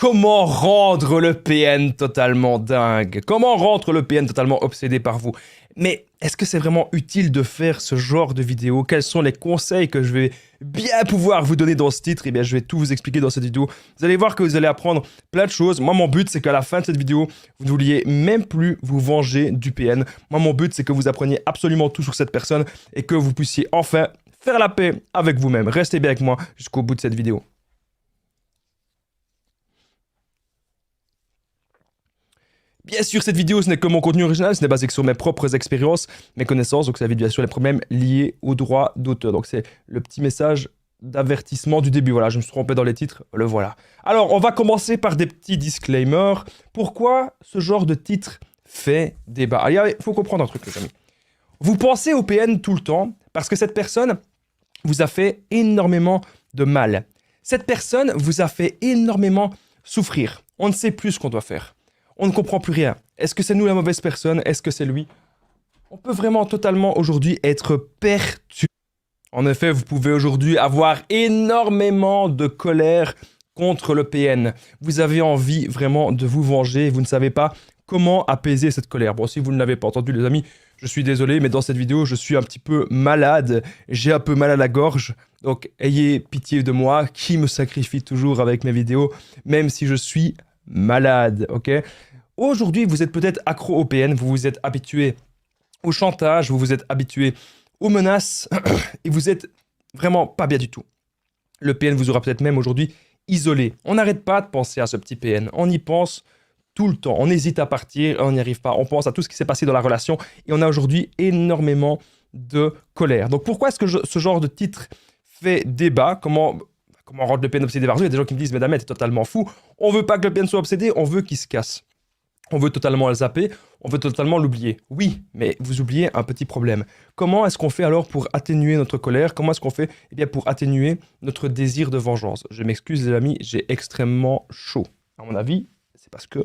Comment rendre le PN totalement dingue? Comment rendre le PN totalement obsédé par vous? Mais est-ce que c'est vraiment utile de faire ce genre de vidéo? Quels sont les conseils que je vais bien pouvoir vous donner dans ce titre? Eh bien, je vais tout vous expliquer dans cette vidéo. Vous allez voir que vous allez apprendre plein de choses. Moi, mon but, c'est qu'à la fin de cette vidéo, vous ne vouliez même plus vous venger du PN. Moi, mon but, c'est que vous appreniez absolument tout sur cette personne et que vous puissiez enfin faire la paix avec vous-même. Restez bien avec moi jusqu'au bout de cette vidéo. Bien sûr, cette vidéo, ce n'est que mon contenu original, ce n'est basé que sur mes propres expériences, mes connaissances, donc ça évite bien sûr les problèmes liés aux droits d'auteur. Donc c'est le petit message d'avertissement du début. Voilà, je me suis trompé dans les titres, le voilà. Alors, on va commencer par des petits disclaimers. Pourquoi ce genre de titre fait débat? Il faut comprendre un truc, les amis. Vous pensez au PN tout le temps parce que cette personne vous a fait énormément de mal. Cette personne vous a fait énormément souffrir. On ne sait plus ce qu'on doit faire. On ne comprend plus rien. Est-ce que c'est nous la mauvaise personne? Est-ce que c'est lui? On peut vraiment totalement aujourd'hui être perturbé. En effet, vous pouvez aujourd'hui avoir énormément de colère contre le PN. Vous avez envie vraiment de vous venger. Vous ne savez pas comment apaiser cette colère. Bon, si vous ne l'avez pas entendu, les amis, je suis désolé, mais dans cette vidéo, je suis un petit peu malade. J'ai un peu mal à la gorge. Donc, ayez pitié de moi, qui me sacrifie toujours avec mes vidéos, même si je suis malade, ok? Aujourd'hui, vous êtes peut-être accro au PN, vous vous êtes habitué au chantage, vous vous êtes habitué aux menaces, et vous êtes vraiment pas bien du tout. Le PN vous aura peut-être même aujourd'hui isolé. On n'arrête pas de penser à ce petit PN, on y pense tout le temps, on hésite à partir, on n'y arrive pas, on pense à tout ce qui s'est passé dans la relation, et on a aujourd'hui énormément de colère. Donc pourquoi est-ce que ce genre de titre fait débat? Comment rendre le PN obsédé par vous? Il y a des gens qui me disent, mais Damet, t'es totalement fou, on veut pas que le PN soit obsédé, on veut qu'il se casse. On veut totalement le zapper, on veut totalement l'oublier. Oui, mais vous oubliez un petit problème. Comment est-ce qu'on fait alors pour atténuer notre colère? Comment est-ce qu'on fait pour atténuer notre désir de vengeance? Je m'excuse les amis, j'ai extrêmement chaud. À mon avis, c'est parce que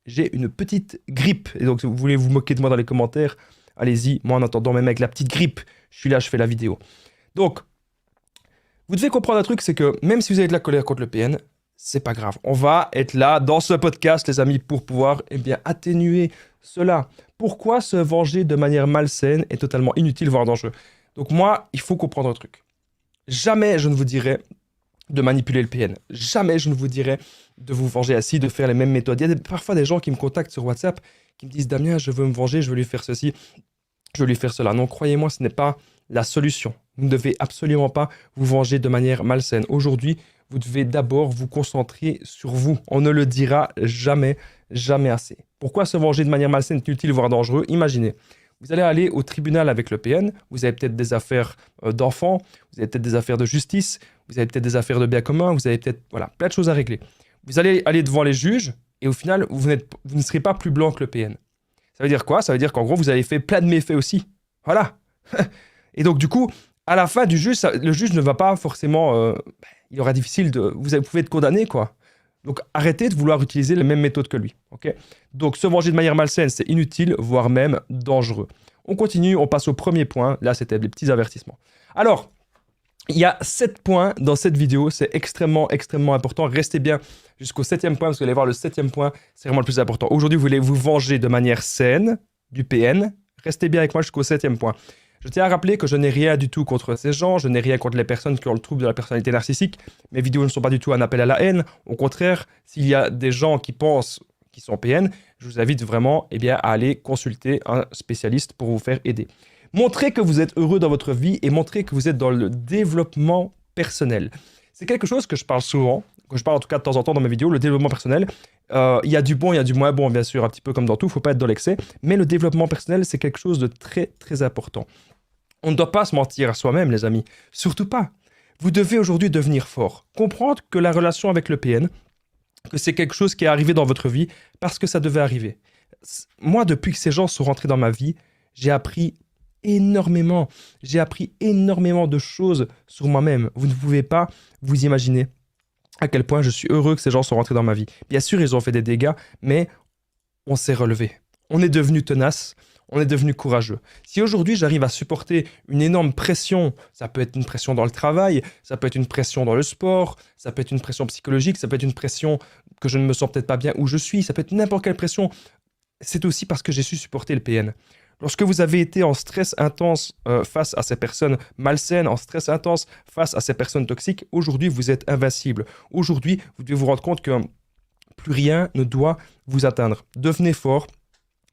j'ai une petite grippe. Et donc si vous voulez vous moquer de moi dans les commentaires, allez-y. Moi en attendant, même avec la petite grippe, je suis là, je fais la vidéo. Donc, vous devez comprendre un truc, c'est que même si vous avez de la colère contre le PN, c'est pas grave. On va être là dans ce podcast, les amis, pour pouvoir atténuer cela. Pourquoi se venger de manière malsaine est totalement inutile, voire dangereux? Donc moi, il faut comprendre un truc. Jamais je ne vous dirai de manipuler le PN. Jamais je ne vous dirai de vous venger ainsi, de faire les mêmes méthodes. Il y a parfois des gens qui me contactent sur WhatsApp, qui me disent « Damien, je veux me venger, je veux lui faire ceci, je veux lui faire cela. » Non, croyez-moi, ce n'est pas la solution. Vous ne devez absolument pas vous venger de manière malsaine. Aujourd'hui, vous devez d'abord vous concentrer sur vous. On ne le dira jamais, jamais assez. Pourquoi se venger de manière malsaine est utile, voire dangereux? Imaginez, vous allez aller au tribunal avec le PN, vous avez peut-être des affaires d'enfants, vous avez peut-être des affaires de justice, vous avez peut-être des affaires de biens communs, vous avez peut-être plein de choses à régler. Vous allez aller devant les juges et au final, vous ne serez pas plus blanc que le PN. Ça veut dire quoi? Ça veut dire qu'en gros, vous avez fait plein de méfaits aussi. Voilà. Et donc du coup, à la fin du juge, le juge ne va pas forcément... il aura difficile de... Vous pouvez être condamné, quoi. Donc arrêtez de vouloir utiliser les mêmes méthodes que lui. Okay? Donc se venger de manière malsaine, c'est inutile, voire même dangereux. On continue, on passe au premier point. Là, c'était les petits avertissements. Alors, il y a 7 points dans cette vidéo. C'est extrêmement, extrêmement important. Restez bien jusqu'au 7e point, parce que vous allez voir le 7e point, c'est vraiment le plus important. Aujourd'hui, vous voulez vous venger de manière saine du PN. Restez bien avec moi jusqu'au 7e point. Je tiens à rappeler que je n'ai rien du tout contre ces gens, je n'ai rien contre les personnes qui ont le trouble de la personnalité narcissique. Mes vidéos ne sont pas du tout un appel à la haine. Au contraire, s'il y a des gens qui pensent qu'ils sont PN, je vous invite vraiment à aller consulter un spécialiste pour vous faire aider. Montrez que vous êtes heureux dans votre vie et montrez que vous êtes dans le développement personnel. C'est quelque chose que je parle souvent, que je parle en tout cas de temps en temps dans mes vidéos, le développement personnel. Il y a du bon, il y a du moins bon, bien sûr, un petit peu comme dans tout, il ne faut pas être dans l'excès. Mais le développement personnel, c'est quelque chose de très, très important. On ne doit pas se mentir à soi-même, les amis. Surtout pas. Vous devez aujourd'hui devenir fort. Comprendre que la relation avec le PN, que c'est quelque chose qui est arrivé dans votre vie parce que ça devait arriver. Moi, depuis que ces gens sont rentrés dans ma vie, j'ai appris énormément. J'ai appris énormément de choses sur moi-même. Vous ne pouvez pas vous imaginer à quel point je suis heureux que ces gens sont rentrés dans ma vie. Bien sûr, ils ont fait des dégâts, mais on s'est relevé. On est devenu tenace. on est devenu courageux. Si aujourd'hui j'arrive à supporter une énorme pression, ça peut être une pression dans le travail, ça peut être une pression dans le sport, ça peut être une pression psychologique, ça peut être une pression que je ne me sens peut-être pas bien où je suis, ça peut être n'importe quelle pression, c'est aussi parce que j'ai su supporter le PN. Lorsque vous avez été en stress intense face à ces personnes malsaines, en stress intense face à ces personnes toxiques, aujourd'hui vous êtes invincible. Aujourd'hui, vous devez vous rendre compte que plus rien ne doit vous atteindre. Devenez fort,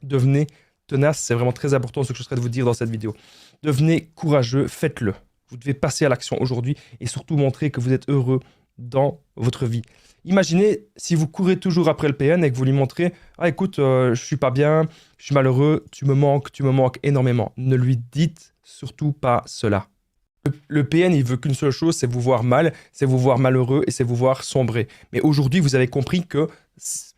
devenez tenace, c'est vraiment très important ce que je serais de vous dire dans cette vidéo. Devenez courageux, faites-le. Vous devez passer à l'action aujourd'hui et surtout montrer que vous êtes heureux dans votre vie. Imaginez si vous courez toujours après le PN et que vous lui montrez « Ah écoute, je suis pas bien, je suis malheureux, tu me manques énormément. » Ne lui dites surtout pas cela. Le PN, il veut qu'une seule chose, c'est vous voir mal, c'est vous voir malheureux et c'est vous voir sombrer. Mais aujourd'hui, vous avez compris que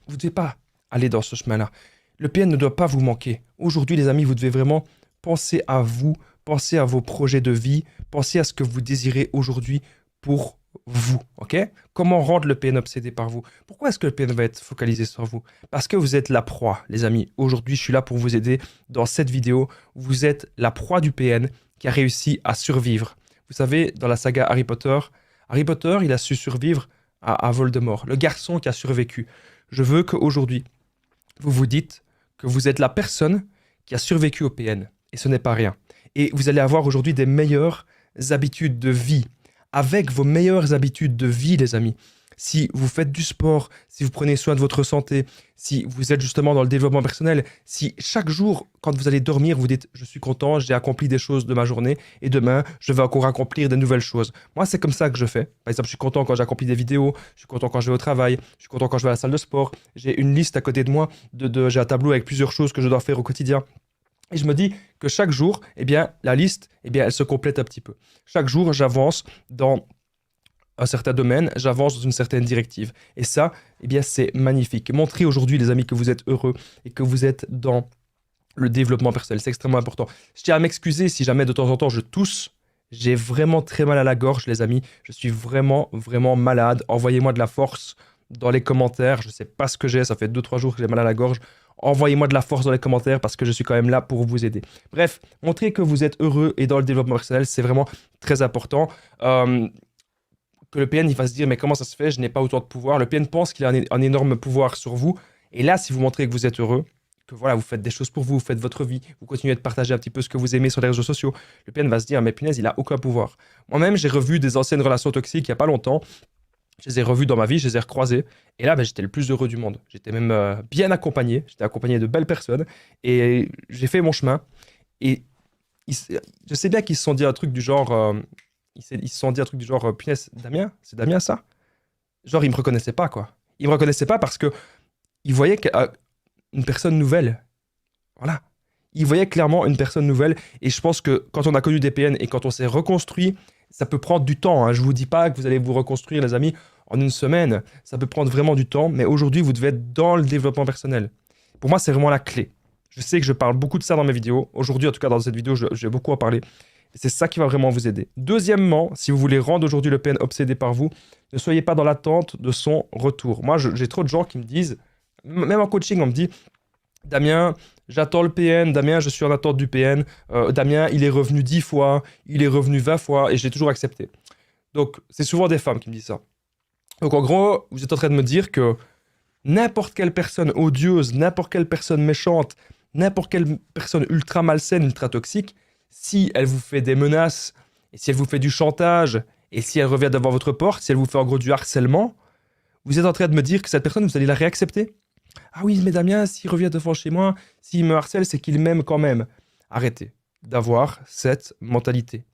vous ne devez pas aller dans ce chemin-là. Le PN ne doit pas vous manquer. Aujourd'hui, les amis, vous devez vraiment penser à vous, penser à vos projets de vie, penser à ce que vous désirez aujourd'hui pour vous, ok? Comment rendre le PN obsédé par vous? Pourquoi est-ce que le PN va être focalisé sur vous? Parce que vous êtes la proie, les amis. Aujourd'hui, je suis là pour vous aider dans cette vidéo. Vous êtes la proie du PN qui a réussi à survivre. Vous savez, dans la saga Harry Potter, il a su survivre à Voldemort, le garçon qui a survécu. Je veux qu'aujourd'hui, vous vous dites que vous êtes la personne qui a survécu au PN. Et ce n'est pas rien. Et vous allez avoir aujourd'hui des meilleures habitudes de vie. Avec vos meilleures habitudes de vie, les amis. Si vous faites du sport, si vous prenez soin de votre santé, si vous êtes justement dans le développement personnel, si chaque jour, quand vous allez dormir, vous dites « Je suis content, j'ai accompli des choses de ma journée et demain, je vais encore accomplir de nouvelles choses. » Moi, c'est comme ça que je fais. Par exemple, je suis content quand j'accomplis des vidéos, je suis content quand je vais au travail, je suis content quand je vais à la salle de sport. J'ai une liste à côté de moi, j'ai un tableau avec plusieurs choses que je dois faire au quotidien. Et je me dis que chaque jour, eh bien, la liste, eh bien, elle se complète un petit peu. Chaque jour, j'avance dans un certain domaine, j'avance dans une certaine directive. Et ça, eh bien, c'est magnifique. Montrez aujourd'hui, les amis, que vous êtes heureux et que vous êtes dans le développement personnel. C'est extrêmement important. Je tiens à m'excuser si jamais de temps en temps je tousse. J'ai vraiment très mal à la gorge, les amis. Je suis vraiment, vraiment malade. Envoyez-moi de la force dans les commentaires. Je ne sais pas ce que j'ai. Ça fait 2-3 jours que j'ai mal à la gorge. Envoyez-moi de la force dans les commentaires parce que je suis quand même là pour vous aider. Bref, montrez que vous êtes heureux et dans le développement personnel, c'est vraiment très important. Que le PN il va se dire mais comment ça se fait, je n'ai pas autant de pouvoir. Le PN pense qu'il a un énorme pouvoir sur vous. Et là, si vous montrez que vous êtes heureux, que voilà, vous faites des choses pour vous, vous faites votre vie, vous continuez de partager un petit peu ce que vous aimez sur les réseaux sociaux, le PN va se dire mais punaise, il a aucun pouvoir. Moi-même, j'ai revu des anciennes relations toxiques il n'y a pas longtemps. Je les ai revus dans ma vie, je les ai recroisés. Et là, j'étais le plus heureux du monde. J'étais même bien accompagné. J'étais accompagné de belles personnes. Et j'ai fait mon chemin. Et je sais bien qu'ils se sont dit un truc du genre... ils se sont dit un truc du genre, punaise, Damien, c'est Damien ça? Genre, ils me reconnaissaient pas, quoi. Ils me reconnaissaient pas parce que ils voyaient une personne nouvelle. Voilà. Ils voyaient clairement une personne nouvelle. Et je pense que quand on a connu des PN et quand on s'est reconstruit, ça peut prendre du temps. Hein. Je vous dis pas que vous allez vous reconstruire, les amis, en une semaine. Ça peut prendre vraiment du temps. Mais aujourd'hui, vous devez être dans le développement personnel. Pour moi, c'est vraiment la clé. Je sais que je parle beaucoup de ça dans mes vidéos. Aujourd'hui, en tout cas, dans cette vidéo, je vais beaucoup en parler. C'est ça qui va vraiment vous aider. Deuxièmement, si vous voulez rendre aujourd'hui le PN obsédé par vous, ne soyez pas dans l'attente de son retour. Moi, j'ai trop de gens qui me disent, même en coaching, on me dit, Damien, j'attends le PN, Damien, je suis en attente du PN, Damien, il est revenu 10 fois, il est revenu 20 fois, et je l'ai toujours accepté. Donc, c'est souvent des femmes qui me disent ça. Donc, en gros, vous êtes en train de me dire que n'importe quelle personne odieuse, n'importe quelle personne méchante, n'importe quelle personne ultra malsaine, ultra toxique, si elle vous fait des menaces, et si elle vous fait du chantage, et si elle revient devant votre porte, si elle vous fait en gros du harcèlement, vous êtes en train de me dire que cette personne, vous allez la réaccepter? Ah oui, mais Damien, s'il revient devant chez moi, s'il me harcèle, c'est qu'il m'aime quand même. Arrêtez d'avoir cette mentalité.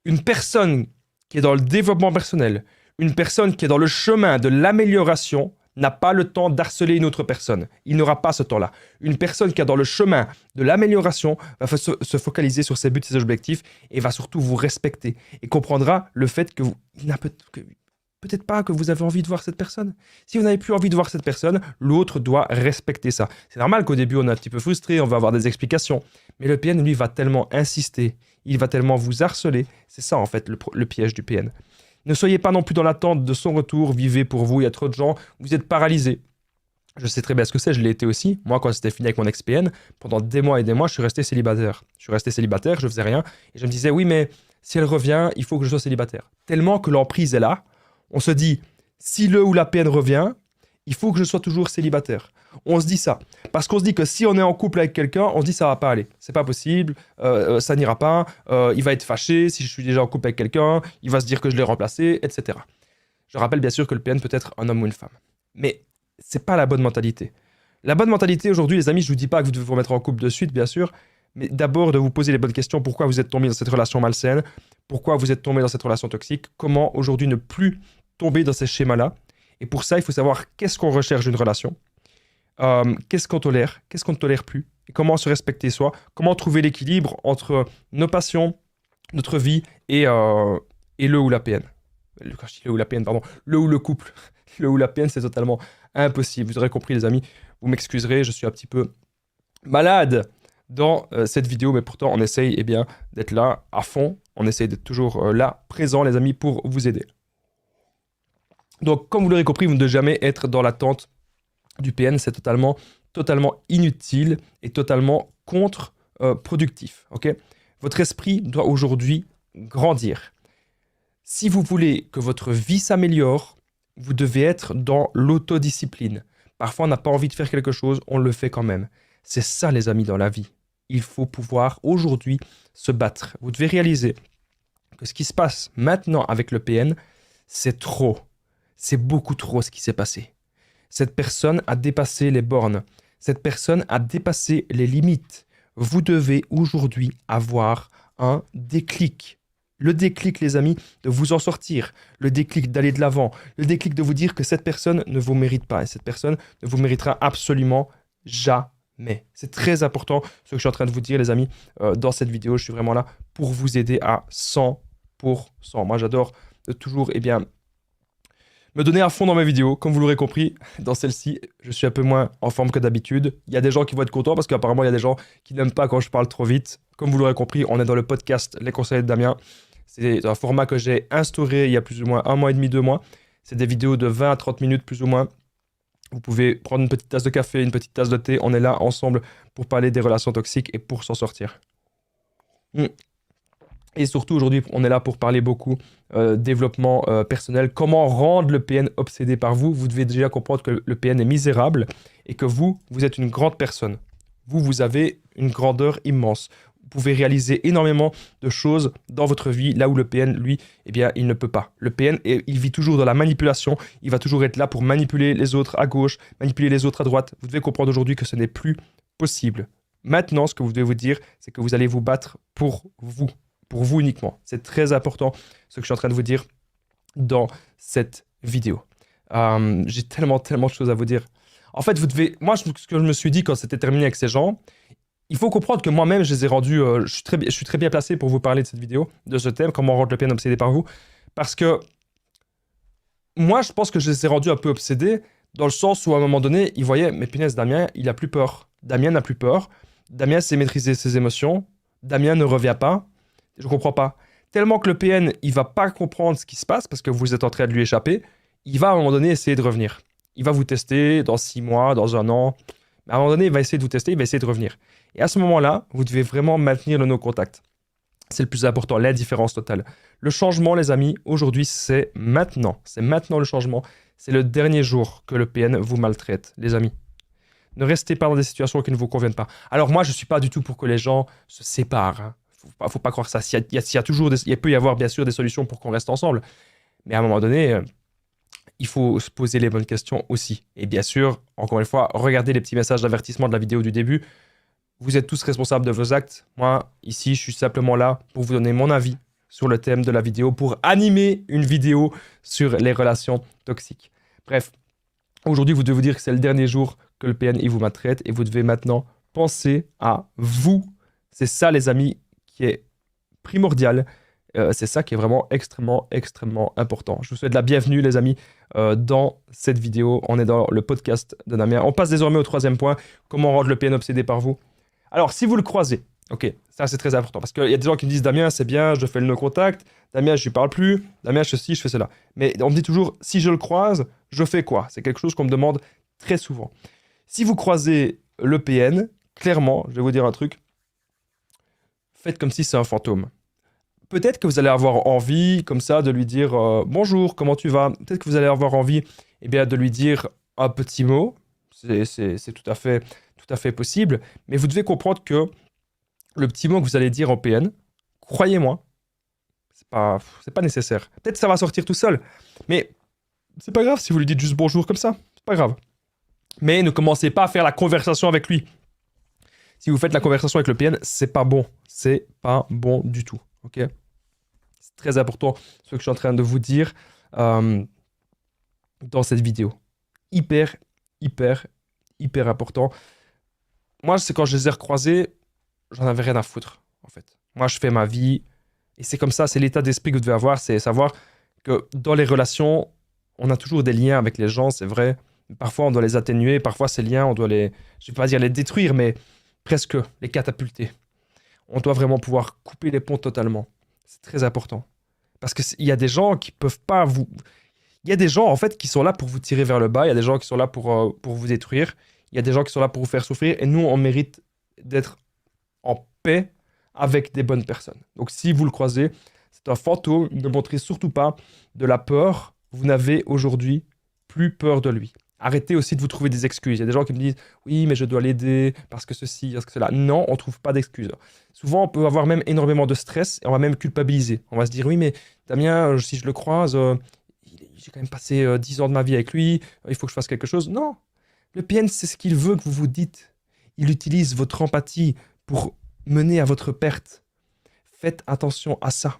Une personne qui est dans le développement personnel, une personne qui est dans le chemin de l'amélioration, n'a pas le temps d'harceler une autre personne. Il n'aura pas ce temps-là. Une personne qui est dans le chemin de l'amélioration va se focaliser sur ses buts, ses objectifs et va surtout vous respecter et comprendra le fait que il n'a peut-être pas que vous avez envie de voir cette personne. Si vous n'avez plus envie de voir cette personne, l'autre doit respecter ça. C'est normal qu'au début, on est un petit peu frustré, on va avoir des explications. Mais le PN, lui, va tellement insister, il va tellement vous harceler. C'est ça, en fait, le piège du PN. Ne soyez pas non plus dans l'attente de son retour, vivez pour vous, il y a trop de gens, vous êtes paralysés. Je sais très bien ce que c'est, je l'ai été aussi. Moi, quand c'était fini avec mon ex-PN, pendant des mois et des mois, je suis resté célibataire. Je suis resté célibataire, je faisais rien. Et je me disais, oui, mais si elle revient, il faut que je sois célibataire. Tellement que l'emprise est là, on se dit, si le ou la PN revient, il faut que je sois toujours célibataire. On se dit ça. Parce qu'on se dit que si on est en couple avec quelqu'un, on se dit ça va pas aller. C'est pas possible, ça n'ira pas, il va être fâché si je suis déjà en couple avec quelqu'un, il va se dire que je l'ai remplacé, etc. Je rappelle bien sûr que le PN peut être un homme ou une femme. Mais c'est pas la bonne mentalité. La bonne mentalité aujourd'hui, les amis, je vous dis pas que vous devez vous mettre en couple de suite, bien sûr, mais d'abord de vous poser les bonnes questions. Pourquoi vous êtes tombé dans cette relation malsaine? Pourquoi vous êtes tombé dans cette relation toxique? Comment aujourd'hui ne plus tomber dans ces schémas-là? Et pour ça, il faut savoir qu'est-ce qu'on recherche d'une relation, qu'est-ce qu'on tolère, qu'est-ce qu'on ne tolère plus, et comment se respecter soi, comment trouver l'équilibre entre nos passions, notre vie et le ou la PN. Quand je dis le ou la PN, pardon, le ou le couple. Le ou la PN, c'est totalement impossible. Vous aurez compris, les amis. Vous m'excuserez, je suis un petit peu malade dans cette vidéo, mais pourtant, on essaye d'être là à fond. On essaye d'être toujours là, présent, les amis, pour vous aider. Donc, comme vous l'aurez compris, vous ne devez jamais être dans l'attente du PN. C'est totalement inutile et totalement contre-productif. Ok? Votre esprit doit aujourd'hui grandir. Si vous voulez que votre vie s'améliore, vous devez être dans l'autodiscipline. Parfois, on n'a pas envie de faire quelque chose, on le fait quand même. C'est ça, les amis, dans la vie. Il faut pouvoir aujourd'hui se battre. Vous devez réaliser que ce qui se passe maintenant avec le PN, c'est trop. C'est beaucoup trop ce qui s'est passé. Cette personne a dépassé les bornes. Cette personne a dépassé les limites. Vous devez aujourd'hui avoir un déclic. Le déclic, les amis, de vous en sortir. Le déclic d'aller de l'avant. Le déclic de vous dire que cette personne ne vous mérite pas. Et cette personne ne vous méritera absolument jamais. C'est très important ce que je suis en train de vous dire, les amis. Dans cette vidéo, je suis vraiment là pour vous aider à 100%. Moi, j'adore toujours, me donner à fond dans mes vidéos. Comme vous l'aurez compris, dans celle-ci, je suis un peu moins en forme que d'habitude. Il y a des gens qui vont être contents parce qu'apparemment, il y a des gens qui n'aiment pas quand je parle trop vite. Comme vous l'aurez compris, on est dans le podcast Les Conseils de Damien. C'est un format que j'ai instauré il y a plus ou moins 1 mois et demi, 2 mois. C'est des vidéos de 20 à 30 minutes plus ou moins. Vous pouvez prendre une petite tasse de café, une petite tasse de thé. On est là ensemble pour parler des relations toxiques et pour s'en sortir. Et surtout, aujourd'hui, on est là pour parler beaucoup développement personnel. Comment rendre le PN obsédé par vous? Vous devez déjà comprendre que le PN est misérable et que vous êtes une grande personne. Vous avez une grandeur immense. Vous pouvez réaliser énormément de choses dans votre vie, là où le PN, lui, il ne peut pas. Le PN, il vit toujours dans la manipulation. Il va toujours être là pour manipuler les autres à gauche, manipuler les autres à droite. Vous devez comprendre aujourd'hui que ce n'est plus possible. Maintenant, ce que vous devez vous dire, c'est que vous allez vous battre pour vous uniquement. C'est très important ce que je suis en train de vous dire dans cette vidéo. J'ai tellement de choses à vous dire. En fait, moi, ce que je me suis dit quand c'était terminé avec ces gens, il faut comprendre que moi-même, je les ai rendus... je suis très bien placé pour vous parler de cette vidéo, de ce thème, comment rendre le PN obsédé par vous. Parce que moi, je pense que je les ai rendus un peu obsédés dans le sens où, à un moment donné, ils voyaient, mais punaise, Damien, il a plus peur. Damien n'a plus peur. Damien sait maîtriser ses émotions. Damien ne revient pas. Je comprends pas. Tellement que le PN, il va pas comprendre ce qui se passe parce que vous êtes en train de lui échapper. Il va, à un moment donné, essayer de revenir. Il va vous tester dans 6 mois, dans 1 an. Mais à un moment donné, il va essayer de vous tester, il va essayer de revenir. Et à ce moment-là, vous devez vraiment maintenir le no-contact. C'est le plus important, l'indifférence totale. Le changement, les amis, aujourd'hui, c'est maintenant. C'est maintenant le changement. C'est le dernier jour que le PN vous maltraite, les amis. Ne restez pas dans des situations qui ne vous conviennent pas. Alors moi, je ne suis pas du tout pour que les gens se séparent. Hein. Faut pas croire ça. Il peut y avoir, bien sûr, des solutions pour qu'on reste ensemble. Mais à un moment donné... il faut se poser les bonnes questions aussi. Et bien sûr, encore une fois, regardez les petits messages d'avertissement de la vidéo du début. Vous êtes tous responsables de vos actes. Moi, ici, je suis simplement là pour vous donner mon avis sur le thème de la vidéo, pour animer une vidéo sur les relations toxiques. Bref, aujourd'hui, vous devez vous dire que c'est le dernier jour que le PN il vous maltraite et vous devez maintenant penser à vous. C'est ça, les amis, qui est primordial. C'est ça qui est vraiment extrêmement important. Je vous souhaite la bienvenue, les amis, dans cette vidéo. On est dans le podcast de Damien. On passe désormais au 3e point. Comment rendre le PN obsédé par vous? Alors, si vous le croisez, ok, ça c'est très important. Parce qu'il y a des gens qui me disent, Damien, c'est bien, je fais le no-contact. Damien, je lui parle plus. Damien, je fais ci, je fais cela. Mais on me dit toujours, si je le croise, je fais quoi? C'est quelque chose qu'on me demande très souvent. Si vous croisez le PN, clairement, je vais vous dire un truc, faites comme si c'est un fantôme. Peut-être que vous allez avoir envie, comme ça, de lui dire bonjour, comment tu vas? Peut-être que vous allez avoir envie eh bien, de lui dire un petit mot. C'est tout à fait possible. Mais vous devez comprendre que le petit mot que vous allez dire en PN, croyez-moi, c'est pas nécessaire. Peut-être que ça va sortir tout seul. Mais c'est pas grave si vous lui dites juste bonjour comme ça. C'est pas grave. Mais ne commencez pas à faire la conversation avec lui. Si vous faites la conversation avec le PN, c'est pas bon. C'est pas bon du tout. Ok? C'est très important ce que je suis en train de vous dire dans cette vidéo. Hyper, hyper, hyper important. Moi, c'est quand je les ai recroisés, j'en avais rien à foutre, en fait. Moi, je fais ma vie. Et c'est comme ça, c'est l'état d'esprit que vous devez avoir. C'est savoir que dans les relations, on a toujours des liens avec les gens, c'est vrai. Parfois, on doit les atténuer. Parfois, ces liens, on doit les... Je ne vais pas dire les détruire, mais presque les catapulter. On doit vraiment pouvoir couper les ponts totalement. C'est très important. Parce qu'il y a des gens qui peuvent pas vous... Il y a des gens, en fait, qui sont là pour vous tirer vers le bas. Il y a des gens qui sont là pour vous détruire. Il y a des gens qui sont là pour vous faire souffrir. Et nous, on mérite d'être en paix avec des bonnes personnes. Donc, si vous le croisez, c'est un fantôme. Ne montrez surtout pas de la peur. Vous n'avez aujourd'hui plus peur de lui. Arrêtez aussi de vous trouver des excuses. Il y a des gens qui me disent « Oui, mais je dois l'aider parce que ceci, parce que cela. » Non, on ne trouve pas d'excuses. Souvent, on peut avoir même énormément de stress et on va même culpabiliser. On va se dire « Oui, mais Damien, si je le croise, j'ai quand même passé 10 ans de ma vie avec lui, il faut que je fasse quelque chose. » Non, le PN, c'est ce qu'il veut que vous vous dites. Il utilise votre empathie pour mener à votre perte. Faites attention à ça.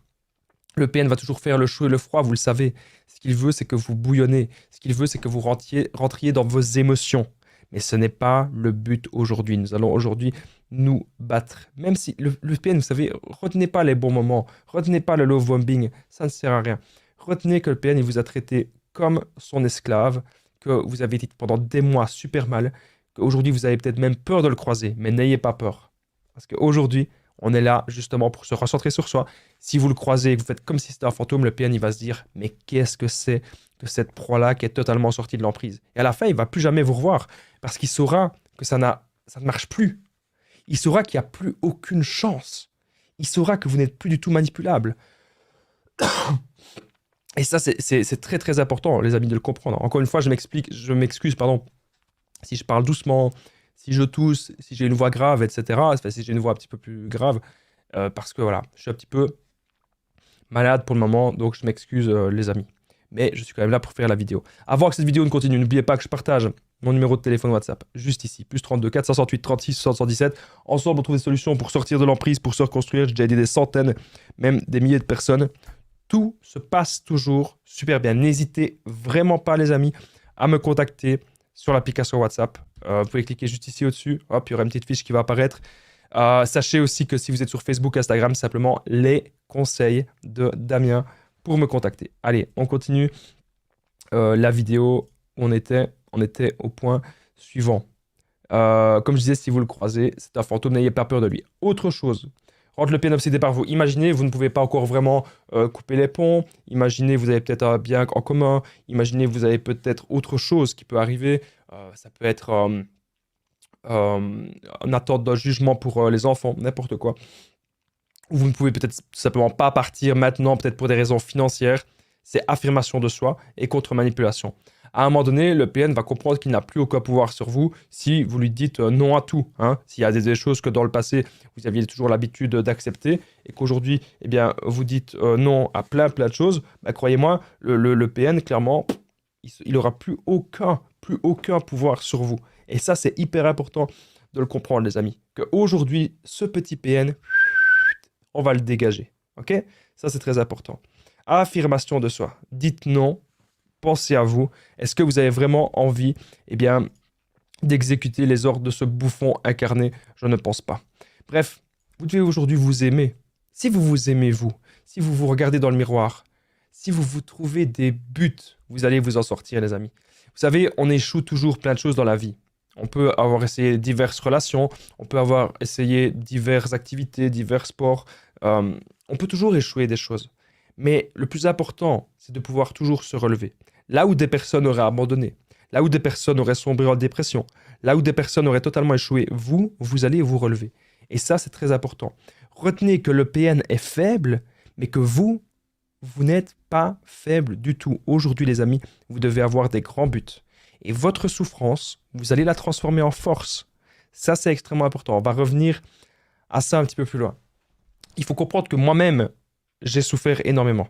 Le PN va toujours faire le chaud et le froid, vous le savez. Ce qu'il veut, c'est que vous bouillonnez. Ce qu'il veut, c'est que vous rentriez dans vos émotions. Mais ce n'est pas le but aujourd'hui. Nous allons aujourd'hui nous battre. Même si le PN, vous savez, retenez pas les bons moments. Retenez pas le love bombing. Ça ne sert à rien. Retenez que le PN, il vous a traité comme son esclave, que vous avez été pendant des mois super mal, qu'aujourd'hui, vous avez peut-être même peur de le croiser. Mais n'ayez pas peur. Parce qu'aujourd'hui, on est là justement pour se recentrer sur soi. Si vous le croisez et que vous faites comme si c'était un fantôme, le PN il va se dire « Mais qu'est-ce que c'est que cette proie-là qui est totalement sortie de l'emprise ?» Et à la fin, il ne va plus jamais vous revoir parce qu'il saura que ça ne marche plus. Il saura qu'il n'y a plus aucune chance. Il saura que vous n'êtes plus du tout manipulable. Et ça, c'est très très important, les amis, de le comprendre. Encore une fois, je m'excuse, pardon, si je parle doucement, si je tousse, si j'ai une voix grave, etc. Enfin, si j'ai une voix un petit peu plus grave, parce que voilà, je suis un petit peu malade pour le moment, donc je m'excuse les amis. Mais je suis quand même là pour faire la vidéo. Avant que cette vidéo ne continue, n'oubliez pas que je partage mon numéro de téléphone WhatsApp, juste ici, plus 32 468 36 77. Ensemble, on trouve des solutions pour sortir de l'emprise, pour se reconstruire. J'ai déjà aidé des centaines, même des milliers de personnes. Tout se passe toujours super bien. N'hésitez vraiment pas, les amis, à me contacter sur l'application WhatsApp. Vous pouvez cliquer juste ici au-dessus. Hop, il y aura une petite fiche qui va apparaître. Sachez aussi que si vous êtes sur Facebook, Instagram, simplement les conseils de Damien pour me contacter. Allez, on continue la vidéo où on était au point suivant. Comme je disais, si vous le croisez, c'est un fantôme, n'ayez pas peur de lui. Autre chose, rentre le PN obsédé par vous. Imaginez, vous ne pouvez pas encore vraiment couper les ponts. Imaginez, vous avez peut-être un bien en commun. Imaginez, vous avez peut-être autre chose qui peut arriver. Ça peut être en attente d'un jugement pour les enfants, n'importe quoi. Ou vous ne pouvez peut-être tout simplement pas partir maintenant, peut-être pour des raisons financières. C'est affirmation de soi et contre-manipulation. À un moment donné, le PN va comprendre qu'il n'a plus aucun pouvoir sur vous si vous lui dites non à tout. Hein. S'il y a des choses que dans le passé, vous aviez toujours l'habitude d'accepter et qu'aujourd'hui, eh bien, vous dites non à plein de choses, bah, croyez-moi, le PN, clairement, il n'aura plus aucun pouvoir sur vous. Et ça, c'est hyper important de le comprendre, les amis. Qu'aujourd'hui, ce petit PN, on va le dégager. Ok? Ça, c'est très important. Affirmation de soi. Dites non. Pensez à vous. Est-ce que vous avez vraiment envie, eh bien, d'exécuter les ordres de ce bouffon incarné? Je ne pense pas. Bref, vous devez aujourd'hui vous aimer. Si vous vous aimez, vous, si vous vous regardez dans le miroir, si vous vous trouvez des buts, vous allez vous en sortir, les amis. Vous savez, on échoue toujours plein de choses dans la vie. On peut avoir essayé diverses relations, on peut avoir essayé diverses activités, divers sports. On peut toujours échouer des choses. Mais le plus important, c'est de pouvoir toujours se relever. Là où des personnes auraient abandonné, Là où des personnes auraient sombré en dépression, là où des personnes auraient totalement échoué, vous allez vous relever. Et ça, c'est très important. Retenez que le PN est faible, mais que vous n'êtes pas faible du tout. Aujourd'hui, les amis, vous devez avoir des grands buts. Et votre souffrance, vous allez la transformer en force. Ça, c'est extrêmement important. On va revenir à ça un petit peu plus loin. Il faut comprendre que moi-même, j'ai souffert énormément.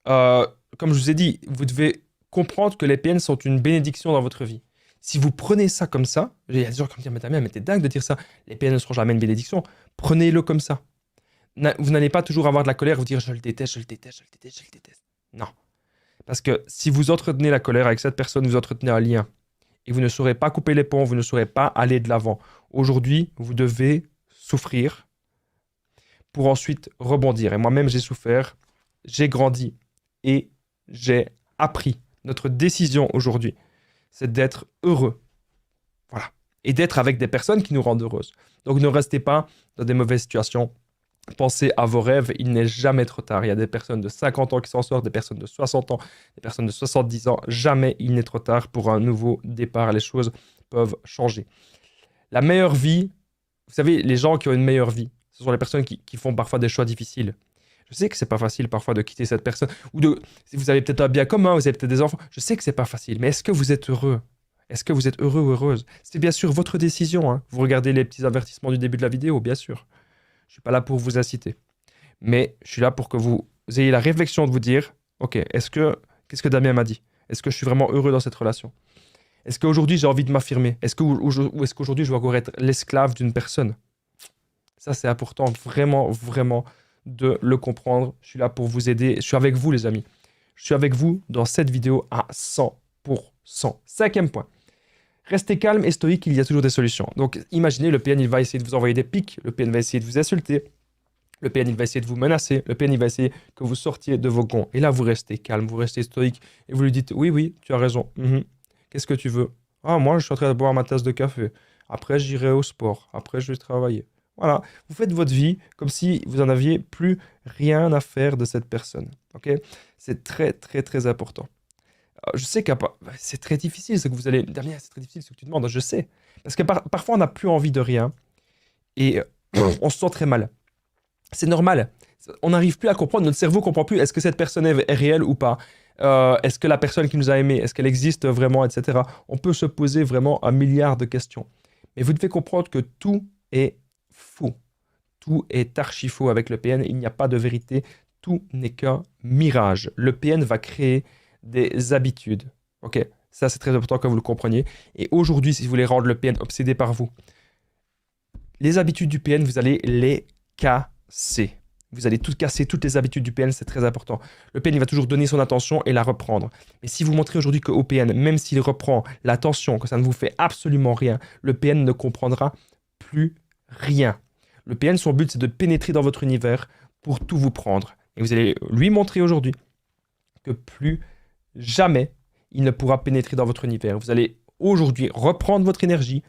Comme je vous ai dit, vous devez comprendre que les PN sont une bénédiction dans votre vie. Si vous prenez ça comme ça, il y a des gens qui me disent, mais Damien, mais t'es dingue de dire ça, les PN ne seront jamais une bénédiction. Prenez-le comme ça. Vous n'allez pas toujours avoir de la colère, vous dire, je le déteste, je le déteste, je le déteste, je le déteste. Non. Parce que si vous entretenez la colère avec cette personne, vous entretenez un lien. Et vous ne saurez pas couper les ponts, vous ne saurez pas aller de l'avant. Aujourd'hui, vous devez souffrir pour ensuite rebondir. Et moi-même, j'ai souffert, j'ai grandi et j'ai appris. Notre décision aujourd'hui, c'est d'être heureux. Voilà. Et d'être avec des personnes qui nous rendent heureuses. Donc ne restez pas dans des mauvaises situations. Pensez à vos rêves, il n'est jamais trop tard. Il y a des personnes de 50 ans qui s'en sortent, des personnes de 60 ans, des personnes de 70 ans. Jamais il n'est trop tard pour un nouveau départ. Les choses peuvent changer. La meilleure vie, vous savez, les gens qui ont une meilleure vie, ce sont les personnes qui font parfois des choix difficiles. Je sais que c'est pas facile parfois de quitter cette personne, ou si vous avez peut-être un bien commun, vous avez peut-être des enfants. Je sais que c'est pas facile, mais est-ce que vous êtes heureux? Est-ce que vous êtes heureux ou heureuse? C'est bien sûr votre décision, hein. Vous regardez les petits avertissements du début de la vidéo, bien sûr. Je suis pas là pour vous inciter, mais je suis là pour que vous ayez la réflexion de vous dire, ok, qu'est-ce que Damien m'a dit? Est-ce que je suis vraiment heureux dans cette relation? Est-ce qu'aujourd'hui j'ai envie de m'affirmer? Ou est-ce qu'aujourd'hui je vais encore être l'esclave d'une personne? Ça c'est important, vraiment, vraiment de le comprendre. Je suis là pour vous aider. Je suis avec vous, les amis. Je suis avec vous dans cette vidéo à 100%. Cinquième point. Restez calme et stoïque, il y a toujours des solutions. Donc, imaginez, le PN, il va essayer de vous envoyer des pics. Le PN va essayer de vous insulter. Le PN, il va essayer de vous menacer. Le PN, il va essayer que vous sortiez de vos gonds. Et là, vous restez calme, vous restez stoïque. Et vous lui dites, oui, oui, tu as raison. Qu'est-ce que tu veux? Ah, moi, je suis en train de boire ma tasse de café. Après, j'irai au sport. Après, je vais travailler. Voilà, vous faites votre vie comme si vous n'en aviez plus rien à faire de cette personne. Ok? C'est très, très, très important. Je sais que c'est très difficile ce que vous allez... Damien, c'est très difficile ce que tu demandes, je sais. Parce que parfois, on n'a plus envie de rien et on se sent très mal. C'est normal. On n'arrive plus à comprendre, notre cerveau ne comprend plus est-ce que cette personne est réelle ou pas. Est-ce que la personne qui nous a aimés, est-ce qu'elle existe vraiment, etc. On peut se poser vraiment un milliard de questions. Mais vous devez comprendre que tout est faux. Tout est archi faux avec le PN. Il n'y a pas de vérité. Tout n'est qu'un mirage. Le PN va créer des habitudes. Ok, ça c'est très important que vous le compreniez. Et aujourd'hui, si vous voulez rendre le PN obsédé par vous, les habitudes du PN, vous allez les casser. Vous allez casser toutes les habitudes du PN, c'est très important. Le PN, il va toujours donner son attention et la reprendre. Mais si vous montrez aujourd'hui qu'au PN, même s'il reprend l'attention, que ça ne vous fait absolument rien, le PN ne comprendra plus rien. Le PN, son but, c'est de pénétrer dans votre univers pour tout vous prendre. Et vous allez lui montrer aujourd'hui que plus jamais il ne pourra pénétrer dans votre univers. Vous allez aujourd'hui reprendre votre énergie,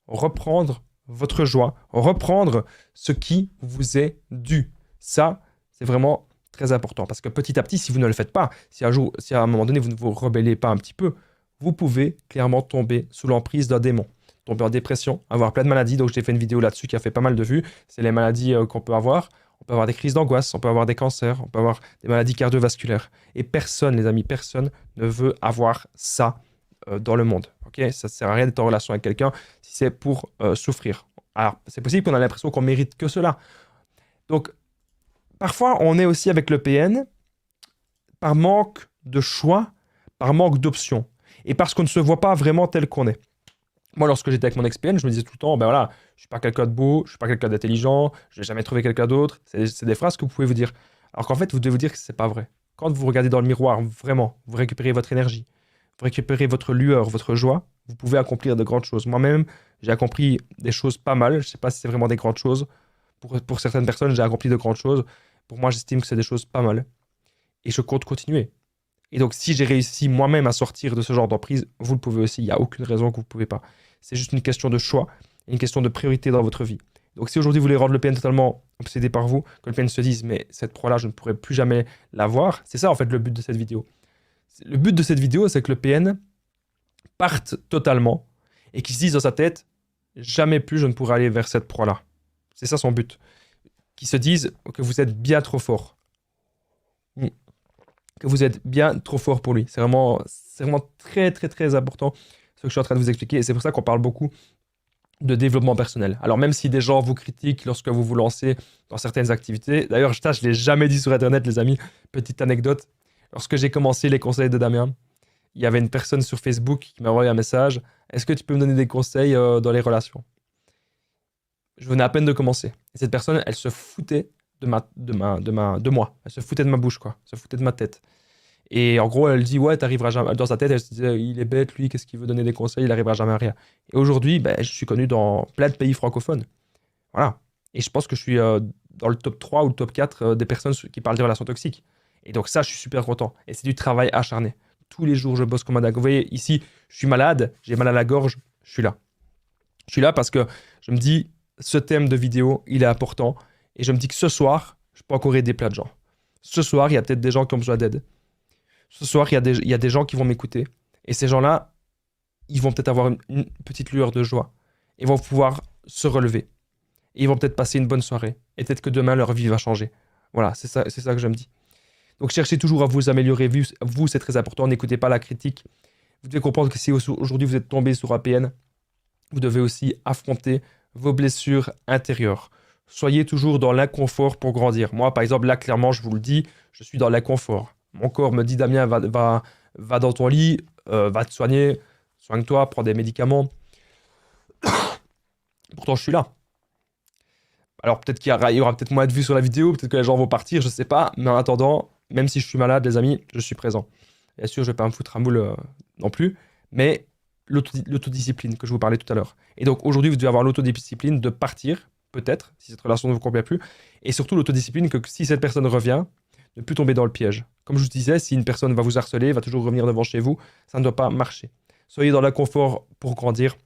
reprendre votre joie, reprendre ce qui vous est dû. Ça, c'est vraiment très important. Parce que petit à petit, si vous ne le faites pas, si à un moment donné, vous ne vous rebellez pas un petit peu, vous pouvez clairement tomber sous l'emprise d'un démon. Tomber en dépression, avoir plein de maladies. Donc, j'ai fait une vidéo là-dessus qui a fait pas mal de vues. C'est les maladies qu'on peut avoir. On peut avoir des crises d'angoisse, on peut avoir des cancers, on peut avoir des maladies cardiovasculaires. Et personne, les amis, personne ne veut avoir ça dans le monde. Okay, ça ne sert à rien d'être en relation avec quelqu'un si c'est pour souffrir. Alors, c'est possible qu'on a l'impression qu'on mérite que cela. Donc, parfois, on est aussi avec le PN par manque de choix, par manque d'options. Et parce qu'on ne se voit pas vraiment tel qu'on est. Moi, lorsque j'étais avec mon ex-PN, je me disais tout le temps, ben voilà, je suis pas quelqu'un de beau, je suis pas quelqu'un d'intelligent, je vais jamais trouver quelqu'un d'autre. C'est des phrases que vous pouvez vous dire. Alors qu'en fait, vous devez vous dire que c'est pas vrai. Quand vous regardez dans le miroir, vraiment, vous récupérez votre énergie, vous récupérez votre lueur, votre joie, vous pouvez accomplir de grandes choses. Moi-même, j'ai accompli des choses pas mal. Je sais pas si c'est vraiment des grandes choses. Pour certaines personnes, j'ai accompli de grandes choses. Pour moi, j'estime que c'est des choses pas mal. Et je compte continuer. Et donc, si j'ai réussi moi-même à sortir de ce genre d'emprise, vous le pouvez aussi. Il n'y a aucune raison que vous ne pouvez pas. C'est juste une question de choix et une question de priorité dans votre vie. Donc, si aujourd'hui vous voulez rendre le PN totalement obsédé par vous, que le PN se dise, mais cette proie-là, je ne pourrai plus jamais la voir, c'est ça en fait le but de cette vidéo. Le but de cette vidéo, c'est que le PN parte totalement et qui se dise dans sa tête, jamais plus je ne pourrai aller vers cette proie-là. C'est ça son but. Qui se disent que vous êtes bien trop fort. Que vous êtes bien trop fort pour lui. C'est vraiment très, très, très important ce que je suis en train de vous expliquer. Et c'est pour ça qu'on parle beaucoup de développement personnel. Alors même si des gens vous critiquent lorsque vous vous lancez dans certaines activités, d'ailleurs je ne l'ai jamais dit sur internet les amis, petite anecdote, lorsque j'ai commencé les conseils de Damien, il y avait une personne sur Facebook qui m'a envoyé un message, est-ce que tu peux me donner des conseils dans les relations? Je venais à peine de commencer. Et cette personne, elle se foutait de moi, elle se foutait de ma bouche, quoi, elle se foutait de ma tête. Et en gros, elle dit, ouais, t'arriveras jamais. Dans sa tête, elle se disait, il est bête, lui, qu'est-ce qu'il veut donner des conseils, il n'arrivera jamais à rien. Et aujourd'hui, ben, je suis connu dans plein de pays francophones. Voilà. Et je pense que je suis dans le top 3 ou le top 4 des personnes qui parlent des relations toxiques. Et donc ça, je suis super content. Et c'est du travail acharné. Tous les jours, je bosse comme un dingue. Vous voyez, ici, je suis malade, j'ai mal à la gorge, je suis là. Je suis là parce que je me dis, ce thème de vidéo, il est important. Et je me dis que ce soir, je peux encore aider plein de gens. Ce soir, il y a peut-être des gens qui ont besoin d'aide. Ce soir, il y a des gens qui vont m'écouter. Et ces gens-là, ils vont peut-être avoir une petite lueur de joie. Ils vont pouvoir se relever. Et ils vont peut-être passer une bonne soirée. Et peut-être que demain, leur vie va changer. Voilà, c'est ça que je me dis. Donc, cherchez toujours à vous améliorer. Vous, c'est très important. N'écoutez pas la critique. Vous devez comprendre que si aujourd'hui vous êtes tombé sur APN, vous devez aussi affronter vos blessures intérieures. Soyez toujours dans l'inconfort pour grandir. Moi, par exemple, là, clairement, je vous le dis, je suis dans l'inconfort. Mon corps me dit, Damien, va dans ton lit, va te soigner, soigne-toi, prends des médicaments. Pourtant, je suis là. Alors, peut-être qu'il y aura peut-être moins de vues sur la vidéo, peut-être que les gens vont partir, je sais pas. Mais en attendant, même si je suis malade, les amis, je suis présent. Bien sûr, je vais pas me foutre à moule non plus, mais l'autodiscipline que je vous parlais tout à l'heure. Et donc, aujourd'hui, vous devez avoir l'autodiscipline de partir, peut-être, si cette relation ne vous convient plus. Et surtout, l'autodiscipline que si cette personne revient, ne plus tomber dans le piège. Comme je vous disais, si une personne va vous harceler, va toujours revenir devant chez vous, ça ne doit pas marcher. Soyez dans l'inconfort pour grandir.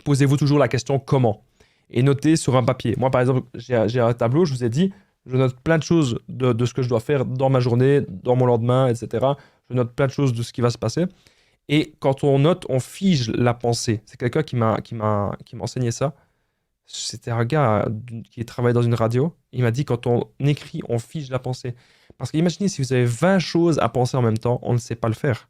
Posez-vous toujours la question comment. Et notez sur un papier. Moi, par exemple, j'ai un tableau, je vous ai dit, je note plein de choses de ce que je dois faire dans ma journée, dans mon lendemain, etc. Je note plein de choses de ce qui va se passer. Et quand on note, on fige la pensée. C'est quelqu'un qui m'a enseigné ça. C'était un gars qui travaille dans une radio. Il m'a dit, quand on écrit, on fige la pensée. Parce qu'imaginez, si vous avez 20 choses à penser en même temps, on ne sait pas le faire.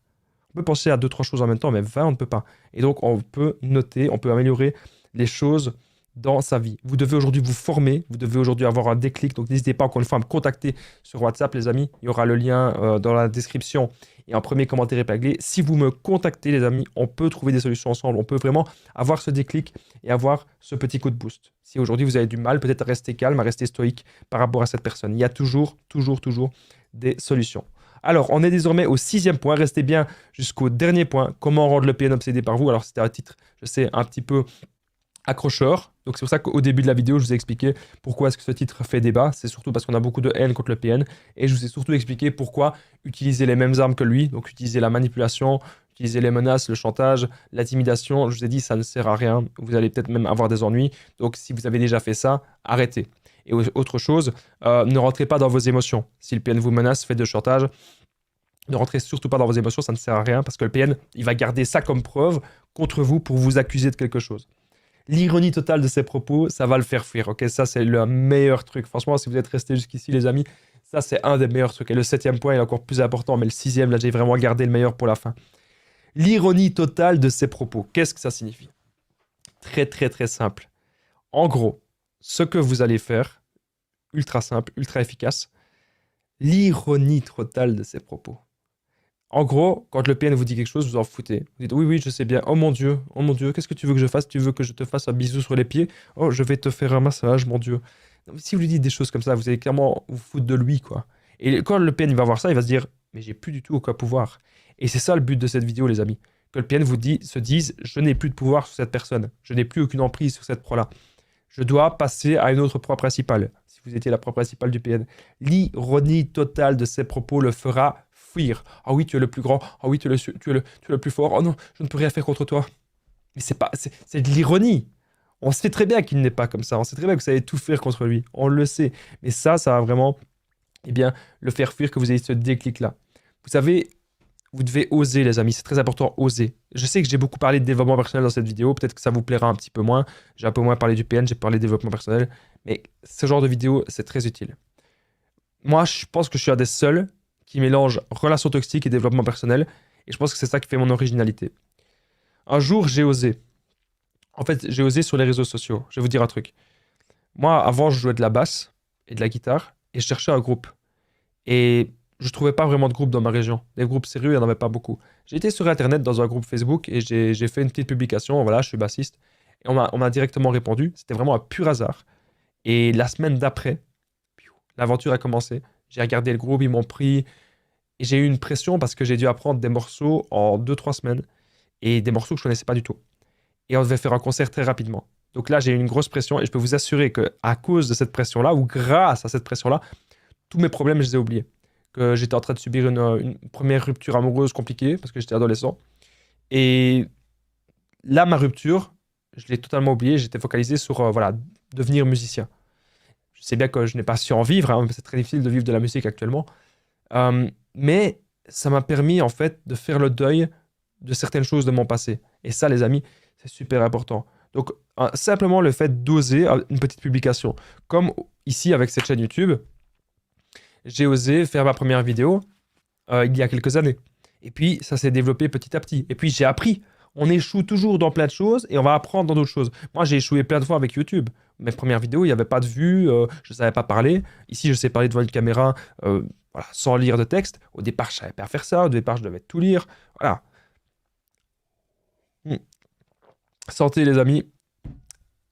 On peut penser à 2-3 choses en même temps, mais 20, on ne peut pas. Et donc, on peut noter, on peut améliorer les choses dans sa vie. Vous devez aujourd'hui vous former, vous devez aujourd'hui avoir un déclic. Donc, n'hésitez pas encore une fois à me contacter sur WhatsApp, les amis. Il y aura le lien dans la description et en premier commentaire épinglé. Si vous me contactez, les amis, on peut trouver des solutions ensemble. On peut vraiment avoir ce déclic et avoir ce petit coup de boost. Si aujourd'hui vous avez du mal, peut-être à rester calme, à rester stoïque par rapport à cette personne. Il y a toujours des solutions. Alors, on est désormais au 6e point. Restez bien jusqu'au dernier point. Comment rendre le PN obsédé par vous? Alors, c'était un titre, je sais, un petit peu accrocheur. Donc, c'est pour ça qu'au début de la vidéo, je vous ai expliqué pourquoi est-ce que ce titre fait débat. C'est surtout parce qu'on a beaucoup de haine contre le PN. Et je vous ai surtout expliqué pourquoi utiliser les mêmes armes que lui. Donc, utiliser la manipulation, utiliser les menaces, le chantage, l'intimidation. Je vous ai dit, ça ne sert à rien. Vous allez peut-être même avoir des ennuis. Donc, si vous avez déjà fait ça, arrêtez. Et autre chose, ne rentrez pas dans vos émotions. Si le PN vous menace, faites de chantage, ne rentrez surtout pas dans vos émotions, ça ne sert à rien parce que le PN, il va garder ça comme preuve contre vous pour vous accuser de quelque chose. L'ironie totale de ses propos, ça va le faire fuir. Ok, ça, c'est le meilleur truc. Franchement, si vous êtes restés jusqu'ici, les amis, ça, c'est un des meilleurs trucs. Et le 7e point est encore plus important, mais le 6e, là, j'ai vraiment gardé le meilleur pour la fin. L'ironie totale de ses propos. Qu'est-ce que ça signifie? Très, très, très simple. En gros, ce que vous allez faire, ultra simple, ultra efficace, l'ironie totale de ses propos. En gros, quand le PN vous dit quelque chose, vous en foutez. Vous dites, oui, oui, je sais bien. Oh mon Dieu, qu'est-ce que tu veux que je fasse? Tu veux que je te fasse un bisou sur les pieds? Oh, je vais te faire un massage, mon Dieu. Si vous lui dites des choses comme ça, vous allez clairement vous foutre de lui, quoi. Et quand le PN va voir ça, il va se dire, mais j'ai plus du tout aucun pouvoir. Et c'est ça le but de cette vidéo, les amis. Que le PN se dise, je n'ai plus de pouvoir sur cette personne. Je n'ai plus aucune emprise sur cette proie-là. Je dois passer à une autre proie principale. Si vous étiez la proie principale du PN. L'ironie totale de ses propos le fera fuir. Ah oui, tu es le plus grand. Ah oui, tu es le plus fort. Oh non, je ne peux rien faire contre toi. Mais c'est de l'ironie. On sait très bien qu'il n'est pas comme ça. On sait très bien que vous allez tout faire contre lui. On le sait. Mais ça va vraiment le faire fuir, que vous ayez ce déclic-là. Vous savez, vous devez oser, les amis. C'est très important, oser. Je sais que j'ai beaucoup parlé de développement personnel dans cette vidéo, peut-être que ça vous plaira un petit peu moins. J'ai un peu moins parlé du PN, j'ai parlé de développement personnel, mais ce genre de vidéo, c'est très utile. Moi, je pense que je suis un des seuls qui mélange relations toxiques et développement personnel, et je pense que c'est ça qui fait mon originalité. Un jour, j'ai osé. En fait, j'ai osé sur les réseaux sociaux. Je vais vous dire un truc. Moi, avant, je jouais de la basse et de la guitare, et je cherchais un groupe. Et je trouvais pas vraiment de groupe dans ma région. Des groupes sérieux, il n'y en avait pas beaucoup. J'ai été sur Internet dans un groupe Facebook et j'ai fait une petite publication. Voilà, je suis bassiste. Et on m'a directement répondu. C'était vraiment un pur hasard. Et la semaine d'après, l'aventure a commencé. J'ai regardé le groupe, ils m'ont pris. Et j'ai eu une pression parce que j'ai dû apprendre des morceaux en 2 3 semaines. Et des morceaux que je connaissais pas du tout. Et on devait faire un concert très rapidement. Donc là, j'ai eu une grosse pression et je peux vous assurer que à cause de cette pression-là, ou grâce à cette pression-là, tous mes problèmes, je les ai oubliés. Que j'étais en train de subir une première rupture amoureuse compliquée parce que j'étais adolescent. Et là, ma rupture, je l'ai totalement oubliée. J'étais focalisé sur voilà, devenir musicien. Je sais bien que je n'ai pas su en vivre, hein, c'est très difficile de vivre de la musique actuellement. Mais ça m'a permis en fait de faire le deuil de certaines choses de mon passé. Et ça, les amis, c'est super important. Donc, simplement le fait d'oser une petite publication, comme ici avec cette chaîne YouTube, j'ai osé faire ma première vidéo il y a quelques années. Et puis, ça s'est développé petit à petit. Et puis, j'ai appris. On échoue toujours dans plein de choses et on va apprendre dans d'autres choses. Moi, j'ai échoué plein de fois avec YouTube. Mes premières vidéos, il n'y avait pas de vues, je ne savais pas parler. Ici, je sais parler devant une caméra voilà, sans lire de texte. Au départ, je ne savais pas faire ça. Au départ, je devais tout lire. Voilà. Santé, les amis.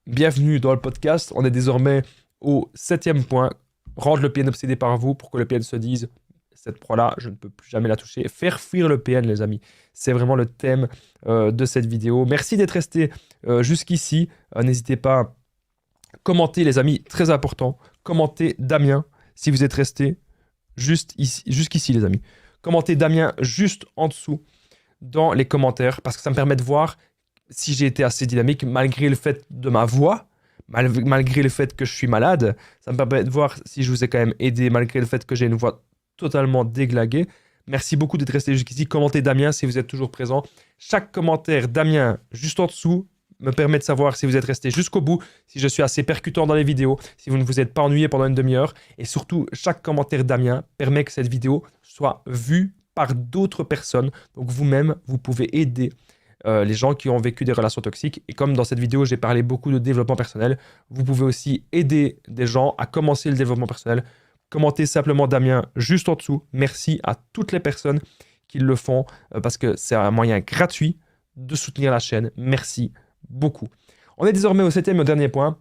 Bienvenue dans le podcast. On est désormais au 7e point. Rendre le PN obsédé par vous pour que le PN se dise cette proie-là, je ne peux plus jamais la toucher. Faire fuir le PN, les amis. C'est vraiment le thème de cette vidéo. Merci d'être resté jusqu'ici. N'hésitez pas à commenter, les amis. Très important. Commentez Damien si vous êtes resté jusqu'ici, les amis. Commentez Damien juste en dessous dans les commentaires parce que ça me permet de voir si j'ai été assez dynamique malgré le fait de ma voix, malgré le fait que je suis malade. Ça me permet de voir si je vous ai quand même aidé malgré le fait que j'ai une voix totalement déglaguée. Merci beaucoup d'être resté jusqu'ici. Commentez Damien si vous êtes toujours présent. Chaque commentaire Damien juste en dessous me permet de savoir si vous êtes resté jusqu'au bout, si je suis assez percutant dans les vidéos, si vous ne vous êtes pas ennuyé pendant une demi-heure. Et surtout, chaque commentaire Damien permet que cette vidéo soit vue par d'autres personnes. Donc vous-même, vous pouvez aider les gens qui ont vécu des relations toxiques. Et comme dans cette vidéo, j'ai parlé beaucoup de développement personnel, vous pouvez aussi aider des gens à commencer le développement personnel. Commentez simplement Damien juste en dessous. Merci à toutes les personnes qui le font parce que c'est un moyen gratuit de soutenir la chaîne. Merci beaucoup. On est désormais au 7e et au dernier point.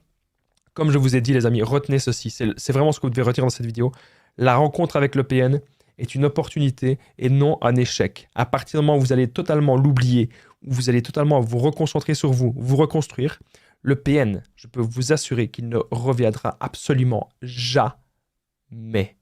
Comme je vous ai dit, les amis, retenez ceci. C'est vraiment ce que vous devez retenir dans cette vidéo. La rencontre avec le PN est une opportunité et non un échec. À partir du moment où vous allez totalement l'oublier, où vous allez totalement vous reconcentrer sur vous, vous reconstruire, le PN, je peux vous assurer qu'il ne reviendra absolument jamais.